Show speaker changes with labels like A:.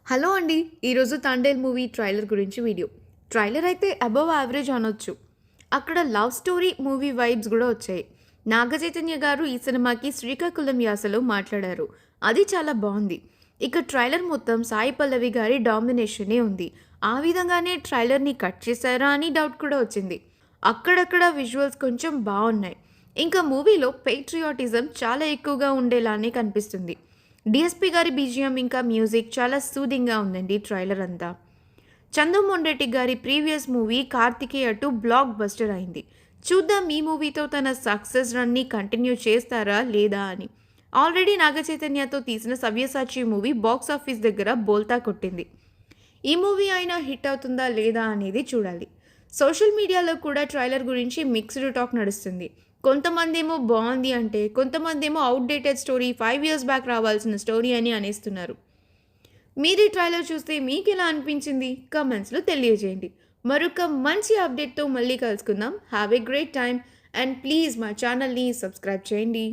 A: Hello అండి. ఈరోజు 'Thandel' movie trailer గురించి వీడియో. ట్రైలర్ అయితే అబోవ్ యావరేజ్ అనొచ్చు. అక్కడ లవ్ స్టోరీ మూవీ వైబ్స్ గూడా వచ్చాయి. నాగచైతన్య గారు ఈ సినిమాకి శ్రీకాకుళం యాసలో మాట్లాడారు. అది చాలా బావుంది. ఇక ట్రైలర్ మొత్తం సాయి పల్లవి గారి డామినేషనే ఉంది. ఆ విధంగానే ట్రైలర్‌ని కట్ చేశారా అని డౌట్ కూడా వచ్చింది. అక్కడక్కడ విజువల్స్ కొంచెం బావున్నాయి. ఇంకా మూవీలో పేట్రియాటిజం చాలా ఎక్కువగా ఉండేలానే కనిపిస్తుంది. డీఎస్‌పీ గారి బీజీఎం ఇంకా మ్యూజిక్ చాలా సూదింగ్‌గా ఉందండి ట్రైలర్ అంతా. చందు రెడ్డి గారి previous movie 'Karthikeya 2' blockbuster అయింది. చూద్దాం ఈ మూవీతో తన సక్సెస్ రన్‌ని కంటిన్యూ చేస్తారా లేదా అని. ఆల్రెడీ నాగ చైతన్యతో తీసిన 'సవ్యసాచి' మూవీ బాక్స్ ఆఫీస్ దగ్గర బోల్తా కొట్టింది. ఈ మూవీ అయినా హిట్ అవుతుందా లేదా అనేది చూడాలి. సోషల్ మీడియాలో కూడా ట్రైలర్ గురించి మిక్స్డ్ టాక్ నడుస్తుంది. కొంతమందేమో బావుంది అంటే, కొంతమందేమో ఔట్‌డేటెడ్ స్టోరీ 5 ఇయర్స్ బ్యాక్ రావాల్సిన స్టోరీ అని అనేస్తున్నారు. మీరు ఈ ట్రైలర్ చూస్తే మీకెలా అనిపించింది? కామెంట్స్‌లో తెలియజేయండి. మరొక మంచి అప్డేట్‌తో మళ్ళీ కలుసుకుందాం. Have a great time and please మా ఛానల్‌ని సబ్స్క్రైబ్ చేయండి.